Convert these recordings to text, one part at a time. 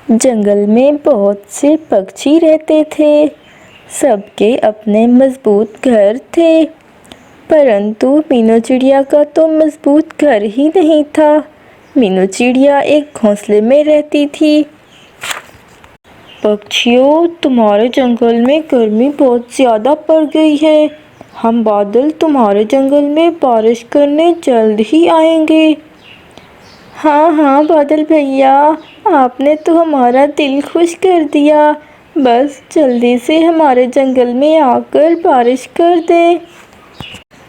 जंगल में बहुत से पक्षी रहते थे। सबके अपने मजबूत घर थे, परंतु मीनू चिड़िया का तो मजबूत घर ही नहीं था। मीनू चिड़िया एक घोंसले में रहती थी। पक्षियों, तुम्हारे जंगल में गर्मी बहुत ज़्यादा पड़ गई है। हम बादल तुम्हारे जंगल में बारिश करने जल्द ही आएंगे। हाँ हाँ बादल भैया, आपने तो हमारा दिल खुश कर दिया। बस जल्दी से हमारे जंगल में आकर बारिश कर दें।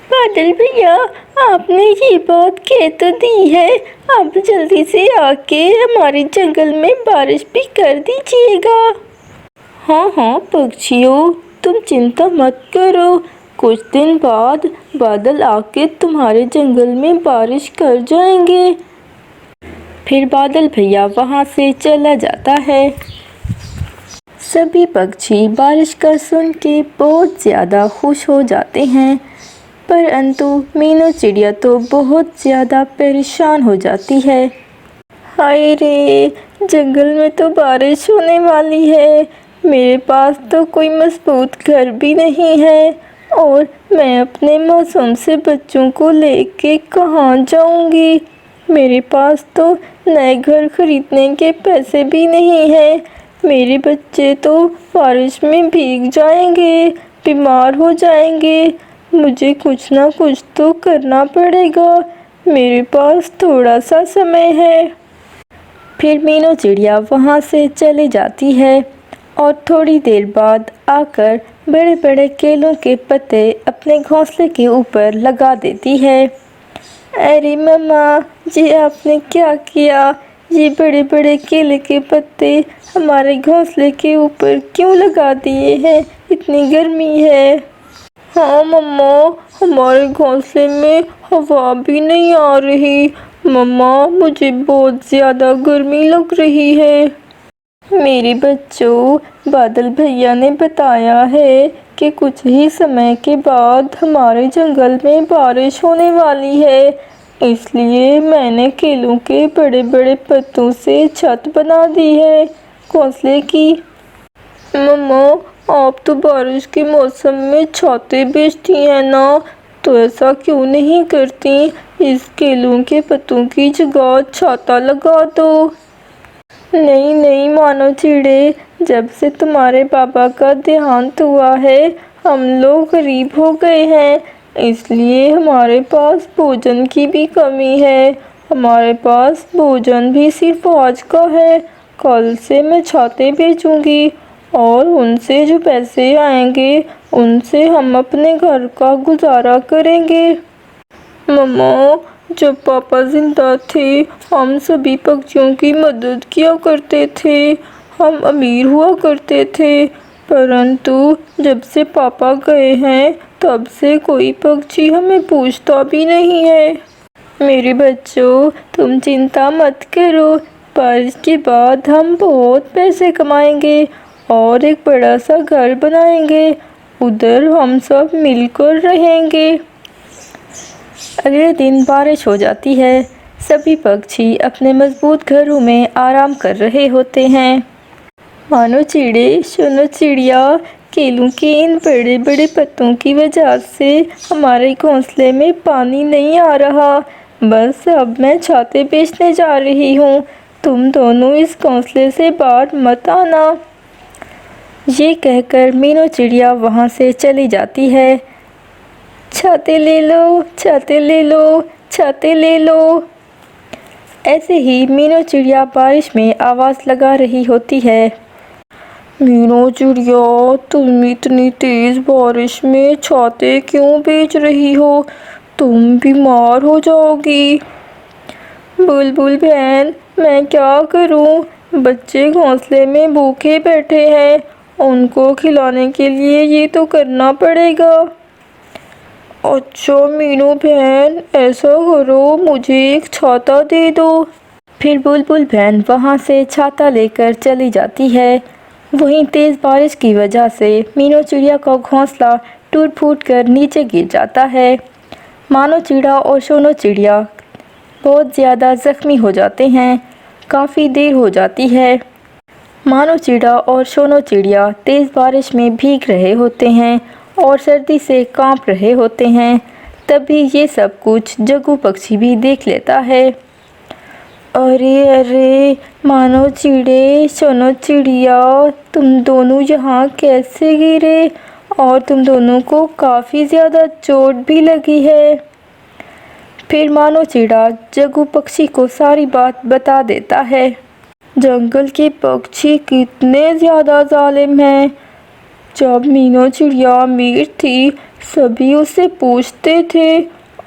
बादल भैया, आपने ये बात कह तो दी है, अब जल्दी से आके हमारे जंगल में बारिश भी कर दीजिएगा। हाँ हाँ पक्षियों, तुम चिंता मत करो, कुछ दिन बाद बादल आके तुम्हारे जंगल में बारिश कर जाएंगे। फिर बादल भैया वहाँ से चला जाता है। सभी पक्षी बारिश का सुन के बहुत ज़्यादा खुश हो जाते हैं, परंतु मीनू चिड़िया तो बहुत ज़्यादा परेशान हो जाती है। हाय रे, जंगल में तो बारिश होने वाली है, मेरे पास तो कोई मजबूत घर भी नहीं है और मैं अपने मासूम से बच्चों को लेके कहाँ जाऊँगी। मेरे पास तो नए घर खरीदने के पैसे भी नहीं हैं। मेरे बच्चे तो बारिश में भीग जाएंगे, बीमार हो जाएंगे। मुझे कुछ ना कुछ तो करना पड़ेगा, मेरे पास थोड़ा सा समय है। फिर मीनू चिड़िया वहाँ से चली जाती है और थोड़ी देर बाद आकर बड़े बड़े केलों के पत्ते अपने घोंसले के ऊपर लगा देती है। अरे मम्मा, ये आपने क्या किया? ये बड़े बड़े केले के पत्ते हमारे घोंसले के ऊपर क्यों लगा दिए हैं? इतनी गर्मी है। हाँ मम्मा, हमारे घोंसले में हवा भी नहीं आ रही। मम्मा, मुझे बहुत ज़्यादा गर्मी लग रही है। मेरे बच्चों, बादल भैया ने बताया है कि कुछ ही समय के बाद हमारे जंगल में बारिश होने वाली है, इसलिए मैंने केलों के बड़े बड़े पत्तों से छत बना दी है घोंसले की। मम्मा, आप तो बारिश के मौसम में छाते बेचती हैं ना, तो ऐसा क्यों नहीं करती, इस केलों के पत्तों की जगह छाता लगा दो। नहीं नहीं मानो चिड़े, जब से तुम्हारे पापा का देहांत हुआ है हम लोग गरीब हो गए हैं, इसलिए हमारे पास भोजन की भी कमी है। हमारे पास भोजन भी सिर्फ आज का है, कल से मैं छाते बेचूंगी और उनसे जो पैसे आएंगे उनसे हम अपने घर का गुजारा करेंगे। मम्मा, जब पापा जिंदा थे हम सभी पक्षियों की मदद किया करते थे, हम अमीर हुआ करते थे, परंतु जब से पापा गए हैं तब से कोई पक्षी हमें पूछता भी नहीं है। मेरे बच्चों, तुम चिंता मत करो, बारिश के बाद हम बहुत पैसे कमाएंगे और एक बड़ा सा घर बनाएंगे, उधर हम सब मिलकर रहेंगे। अगले दिन बारिश हो जाती है। सभी पक्षी अपने मजबूत घरों में आराम कर रहे होते हैं। मानो चिड़े, सुनो चिड़िया, केलों के इन बड़े बड़े पत्तों की वजह से हमारे घोंसले में पानी नहीं आ रहा। बस अब मैं छाते बेचने जा रही हूँ, तुम दोनों इस घोंसले से बाहर मत आना। ये कहकर मीनू चिड़िया वहाँ से चली जाती है। छाते ले लो, छाते ले लो, छाते ले लो। ऐसे ही मीनू चिड़िया बारिश में आवाज़ लगा रही होती है। मीनू चिड़िया, तुम इतनी तेज़ बारिश में छाते क्यों बेच रही हो? तुम बीमार हो जाओगी। बुलबुल बहन, मैं क्या करूं? बच्चे घोंसले में भूखे बैठे हैं, उनको खिलाने के लिए ये तो करना पड़ेगा। अच्छा मीनू बहन, ऐसा करो, मुझे एक छाता दे दो। फिर बुलबुल बहन वहाँ से छाता लेकर चली जाती है। वहीं तेज़ बारिश की वजह से मीनू चिड़िया का घोंसला टूट फूट कर नीचे गिर जाता है। मानो चिड़ा और सोनो चिड़िया बहुत ज़्यादा ज़ख्मी हो जाते हैं। काफ़ी देर हो जाती है। मानो चिड़ा और सोनो चिड़िया तेज़ बारिश में भीग रहे होते हैं और सर्दी से कांप रहे होते हैं। तभी ये सब कुछ जग्गू पक्षी भी देख लेता है। अरे अरे, मानो चिड़े, सोनो चिड़िया, तुम दोनों यहाँ कैसे गिरे? और तुम दोनों को काफ़ी ज़्यादा चोट भी लगी है। फिर मानो चिड़ा जग्गू पक्षी को सारी बात बता देता है। जंगल के पक्षी कितने ज़्यादा जालिम हैं। जब मीनू चिड़िया अमीर थी, सभी उससे पूछते थे।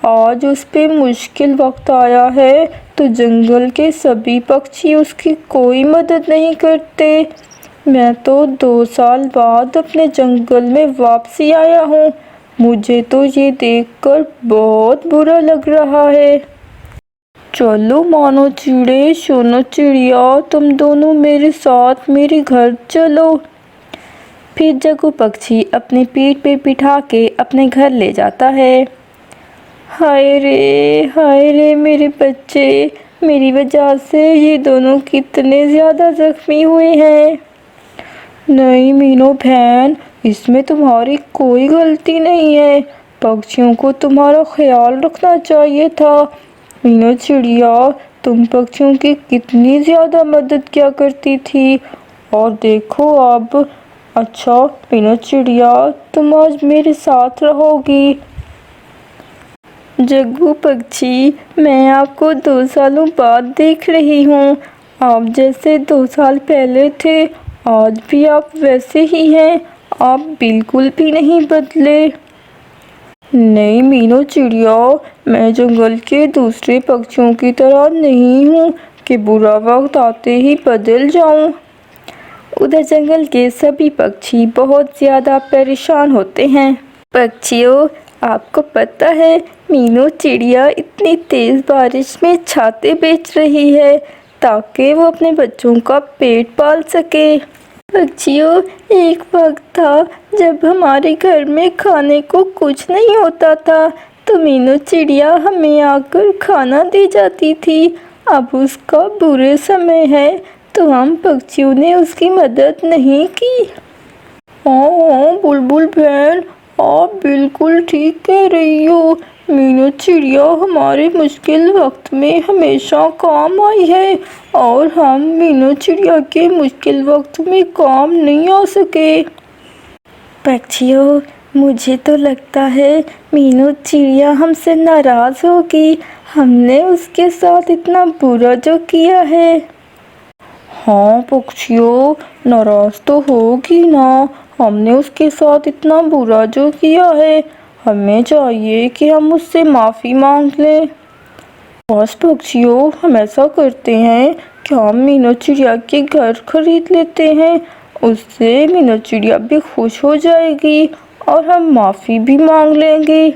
आज उस पे मुश्किल वक्त आया है तो जंगल के सभी पक्षी उसकी कोई मदद नहीं करते। मैं तो 2 साल बाद अपने जंगल में वापसी आया हूँ। मुझे तो ये देखकर बहुत बुरा लग रहा है। चलो मानो चिड़े, सोनो चिड़िया, तुम दोनों मेरे साथ मेरे घर चलो। फिर जग्गू पक्षी अपनी पीठ पे बिठा के अपने घर ले जाता है। हाय रे मेरे बच्चे, मेरी वजह से ये दोनों कितने ज़्यादा ज़ख्मी हुए हैं। नहीं मीनू बहन, इसमें तुम्हारी कोई गलती नहीं है। पक्षियों को तुम्हारा ख्याल रखना चाहिए था। मीनू चिड़िया, तुम पक्षियों की कितनी ज़्यादा मदद किया करती थी और देखो अब। अच्छा मीनू चिड़िया, तुम आज मेरे साथ रहोगी। जग्गू पक्षी, मैं आपको 2 सालों बाद देख रही हूँ। आप जैसे 2 साल पहले थे, आज भी आप वैसे ही हैं। आप बिल्कुल भी नहीं बदले। नहीं मीनू चिड़िया, मैं जंगल के दूसरे पक्षियों की तरह नहीं हूँ कि बुरा वक्त आते ही बदल जाऊँ। उधर जंगल के सभी पक्षी बहुत ज़्यादा परेशान होते हैं। पक्षियों, आपको पता है मीनू चिड़िया इतनी तेज़ बारिश में छाते बेच रही है ताकि वो अपने बच्चों का पेट पाल सके। पक्षियों, एक वक्त था जब हमारे घर में खाने को कुछ नहीं होता था तो मीनू चिड़िया हमें आकर खाना दे जाती थी। अब उसका बुरे समय है तो हम पक्षियों ने उसकी मदद नहीं की। हाँ बुलबुल बहन, आप बिल्कुल ठीक कह रही हो। मीनू चिड़िया हमारे मुश्किल वक्त में हमेशा काम आई है और हम मीनू चिड़िया के मुश्किल वक्त में काम नहीं आ सके। पक्षियों, मुझे तो लगता है मीनू चिड़िया हमसे नाराज़ होगी। हमने उसके साथ इतना बुरा जो किया है। हाँ पक्षियों, नाराज़ तो होगी ना। हमने उसके साथ इतना बुरा जो किया है, हमें चाहिए कि हम उससे माफ़ी मांग लें। बस पक्षियों, हम ऐसा करते हैं कि हम मीनू चिड़िया के घर खरीद लेते हैं। उससे मीनू चिड़िया भी खुश हो जाएगी और हम माफ़ी भी मांग लेंगे।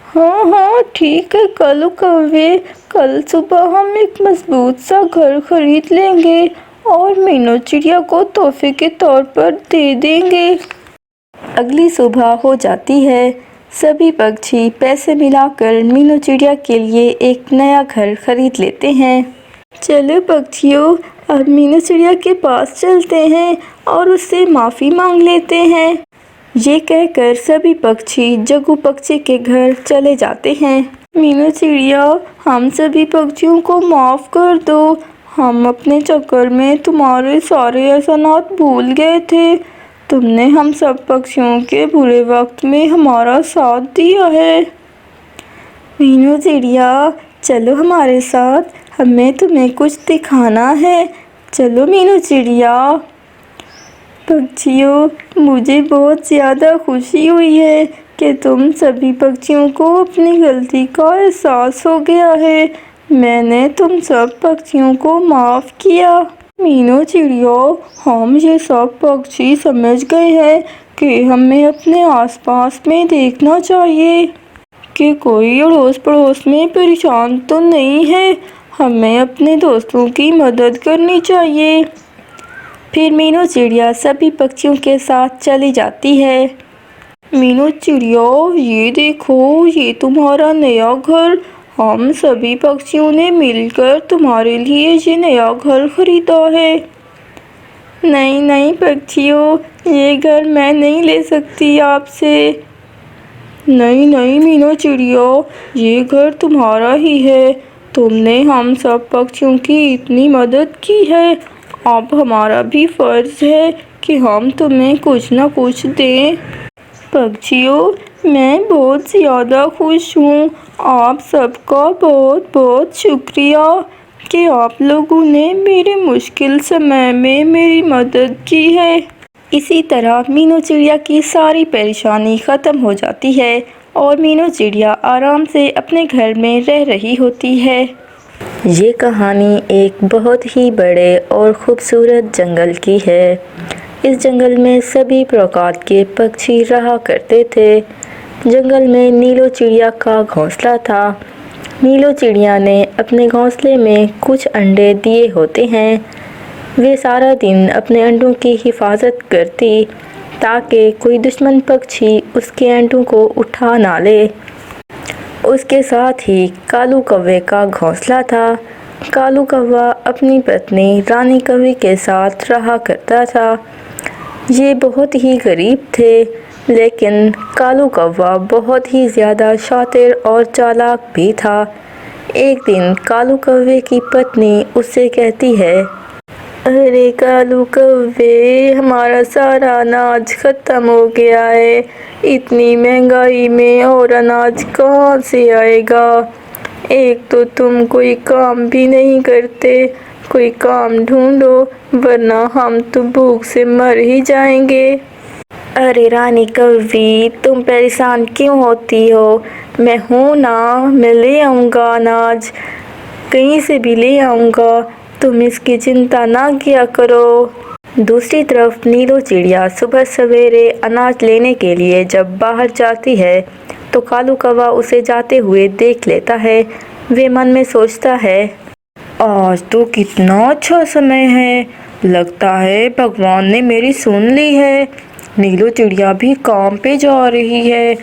हाँ ठीक है कल्लू कौवे, कल सुबह हम एक मजबूत सा घर खरीद लेंगे और मीनू चिड़िया को तोहफे के तौर पर दे देंगे। अगली सुबह हो जाती है। सभी पक्षी पैसे मिलाकर मीनू चिड़िया के लिए एक नया घर खरीद लेते हैं। चलो पक्षियों, अब मीनू चिड़िया के पास चलते हैं और उससे माफ़ी मांग लेते हैं। ये कहकर सभी पक्षी जग्गू पक्षी के घर चले जाते हैं। मीनू चिड़िया, हम सभी पक्षियों को माफ़ कर दो। हम अपने चक्कर में तुम्हारे सारे एहसानात भूल गए थे। तुमने हम सब पक्षियों के बुरे वक्त में हमारा साथ दिया है। मीनू चिड़िया, चलो हमारे साथ, हमें तुम्हें कुछ दिखाना है। चलो मीनू चिड़िया। पक्षियों, मुझे बहुत ज़्यादा खुशी हुई है कि तुम सभी पक्षियों को अपनी गलती का एहसास हो गया है। मैंने तुम सब पक्षियों को माफ़ किया। मीनू चिड़िया, हम ये सब पक्षी समझ गए हैं कि हमें अपने आसपास में देखना चाहिए कि कोई अड़ोस पड़ोस में परेशान तो नहीं है। हमें अपने दोस्तों की मदद करनी चाहिए। फिर मीनू चिड़िया सभी पक्षियों के साथ चली जाती है। मीनू चिड़िया, ये देखो, ये तुम्हारा नया घर। हम सभी पक्षियों ने मिलकर तुम्हारे लिए ये नया घर खरीदा है। नहीं नहीं पक्षियों, ये घर मैं नहीं ले सकती आपसे। नहीं नहीं मीनू चिड़िया, ये घर तुम्हारा ही है। तुमने हम सब पक्षियों की इतनी मदद की है, अब हमारा भी फर्ज है कि हम तुम्हें कुछ ना कुछ दें। पक्षियों, मैं बहुत ज़्यादा खुश हूँ। आप सबका बहुत बहुत शुक्रिया कि आप लोगों ने मेरे मुश्किल समय में मेरी मदद की है। इसी तरह मीनू चिड़िया की सारी परेशानी ख़त्म हो जाती है और मीनू चिड़िया आराम से अपने घर में रह रही होती है। ये कहानी एक बहुत ही बड़े और ख़ूबसूरत जंगल की है। इस जंगल में सभी प्रकार के पक्षी रहा करते थे। जंगल में नीलो चिड़िया का घोंसला था। नीलो चिड़िया ने अपने घोंसले में कुछ अंडे दिए होते हैं। वे सारा दिन अपने अंडों की हिफाजत करती ताकि कोई दुश्मन पक्षी उसके अंडों को उठा ना ले। उसके साथ ही कालू कौवे का घोंसला था। कालू कौवा अपनी पत्नी रानी कौवे के साथ रहा करता था। ये बहुत ही गरीब थे, लेकिन कालू कौवा बहुत ही ज़्यादा शातिर और चालाक भी था। एक दिन कालू कौवे की पत्नी उससे कहती है, अरे कालू कौवे, हमारा सारा अनाज ख़त्म हो गया है। इतनी महंगाई में और अनाज कहाँ से आएगा। एक तो तुम कोई काम भी नहीं करते, कोई काम ढूंढो वरना हम तो भूख से मर ही जाएंगे। अरे रानी कौवी, तुम परेशान क्यों होती हो? मैं हूँ ना, मैं ले आऊँगा अनाज, कहीं से भी ले आऊँगा। तुम इसकी चिंता ना किया करो। दूसरी तरफ नीलो चिड़िया सुबह सवेरे अनाज लेने के लिए जब बाहर जाती है तो कालू कौवा उसे जाते हुए देख लेता है। वे मन में सोचता है, आज तो कितना अच्छा समय है, लगता है भगवान ने मेरी सुन ली है। नीलो चिड़िया भी काम पे जा रही है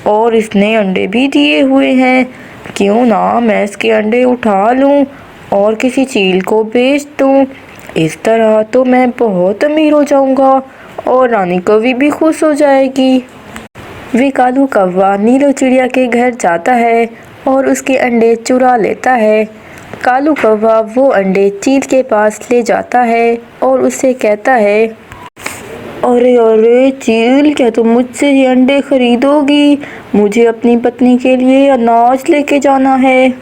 और इसने अंडे भी दिए हुए हैं। क्यों ना मैं इसके अंडे उठा लूँ और किसी चील को बेच दूँ। इस तरह तो मैं बहुत अमीर हो जाऊँगा और रानी कौवी भी खुश हो जाएगी। वे कालू कौवा नीलो चिड़िया के घर जाता है और उसके अंडे चुरा लेता है। कालू कौवा वो अंडे चील के पास ले जाता है और उससे कहता है, अरे अरे चील, क्या तुम मुझसे ये अंडे खरीदोगी? मुझे अपनी पत्नी के लिए अनाज लेके जाना है।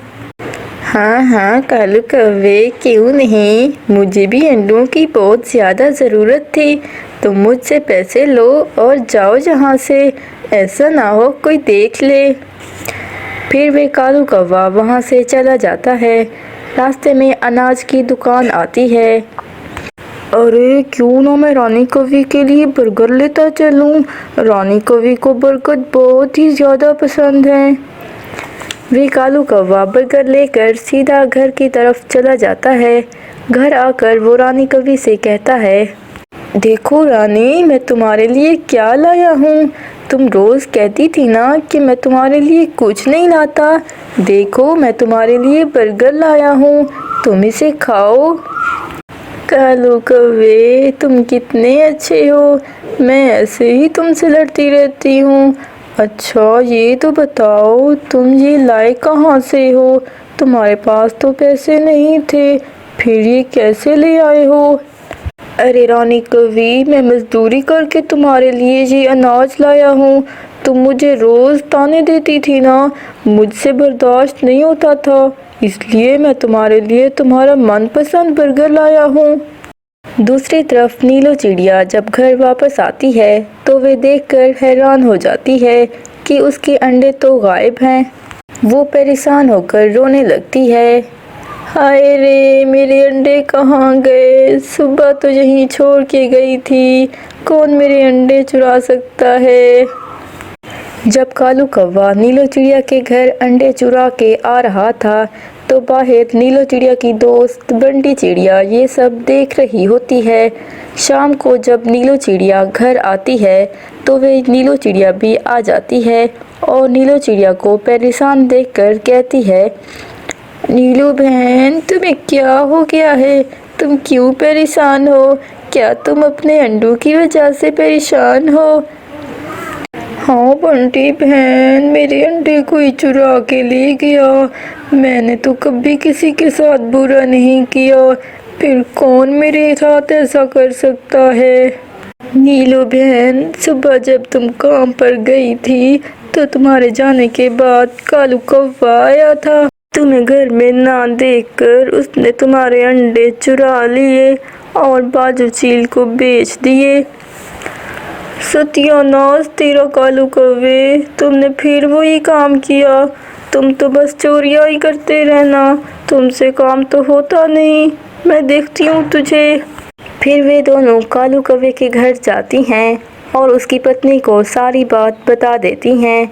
हाँ हाँ कालू कौवे, क्यों नहीं, मुझे भी अंडों की बहुत ज़्यादा ज़रूरत थी। तुम मुझसे पैसे लो और जाओ यहाँ से, ऐसा ना हो कोई देख ले। फिर वे कालू कौवा वहाँ से चला जाता है। रास्ते में अनाज की दुकान आती है। अरे क्यों ना मैं रानी कौवी के लिए बर्गर लेता चलूँ। रानी कौवी को बर्गर बहुत ही ज़्यादा पसंद है। वे कालू कौवा बर्गर लेकर सीधा घर की तरफ चला जाता है। घर आकर वो रानी कौवी से कहता है, देखो रानी, मैं तुम्हारे लिए क्या लाया हूँ। तुम रोज़ कहती थी ना कि मैं तुम्हारे लिए कुछ नहीं लाता। देखो मैं तुम्हारे लिए बर्गर लाया हूँ, तुम इसे खाओ। कालू कौवे, तुम कितने अच्छे हो, मैं ऐसे ही तुमसे लड़ती रहती हूँ। अच्छा ये तो बताओ, तुम ये लाए कहाँ से हो? तुम्हारे पास तो पैसे नहीं थे, फिर ये कैसे ले आए हो? अरे रानी कौवी, मैं मज़दूरी करके तुम्हारे लिए ये अनाज लाया हूँ। तुम मुझे रोज़ ताने देती थी ना, मुझसे बर्दाश्त नहीं होता था, इसलिए मैं तुम्हारे लिए तुम्हारा मनपसंद बर्गर लाया हूँ। दूसरी तरफ नीलो चिड़िया जब घर वापस आती है तो वे देखकर हैरान हो जाती है कि उसके अंडे तो गायब हैं। वो परेशान होकर रोने लगती है, हाय रे, मेरे अंडे कहाँ गए? सुबह तो यहीं छोड़ के गई थी, कौन मेरे अंडे चुरा सकता है? जब कालू कौवा नीलो चिड़िया के घर अंडे चुरा के आ रहा था तो बाहर नीलो चिड़िया की दोस्त बंटी चिड़िया ये सब देख रही होती है। शाम को जब नीलो चिड़िया घर आती है तो वे नीलो चिड़िया भी आ जाती है और नीलो चिड़िया को परेशान देखकर कहती है, नीलू बहन, तुम्हें क्या हो गया है? तुम क्यों परेशान हो? क्या तुम अपने अंडों की वजह से परेशान हो? हाँ बंटी बहन, मेरे अंडे कोई चुरा के ले गया। मैंने तो कभी किसी के साथ बुरा नहीं किया, फिर कौन मेरे साथ ऐसा कर सकता है? नीलू बहन, सुबह जब तुम काम पर गई थी तो तुम्हारे जाने के बाद कालू कौवा आया था। तुम्हें घर में ना देखकर उसने तुम्हारे अंडे चुरा लिए और बाजू चील को बेच दिए। सत्यानाश तेरा कालू कौवे, तुमने फिर वही काम किया। तुम तो बस चोरियां ही करते रहना, तुमसे काम तो होता नहीं। मैं देखती हूँ तुझे। फिर वे दोनों कालू कौवे के घर जाती हैं और उसकी पत्नी को सारी बात बता देती हैं।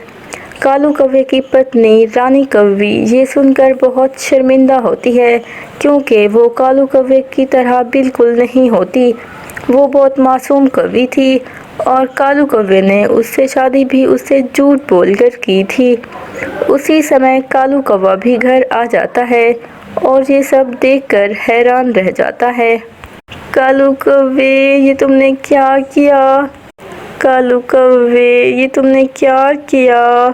कालू कौवे की पत्नी रानी कौवी ये सुनकर बहुत शर्मिंदा होती है, क्योंकि वो कालू कौवे की तरह बिल्कुल नहीं होती। वो बहुत मासूम कौवी थी और कालू कौवे ने उससे शादी भी उससे झूठ बोलकर की थी। उसी समय कालू कौवा भी घर आ जाता है और ये सब देखकर हैरान रह जाता है। कालू कौवे, ये तुमने क्या किया? कालू कौवे, ये तुमने क्या किया?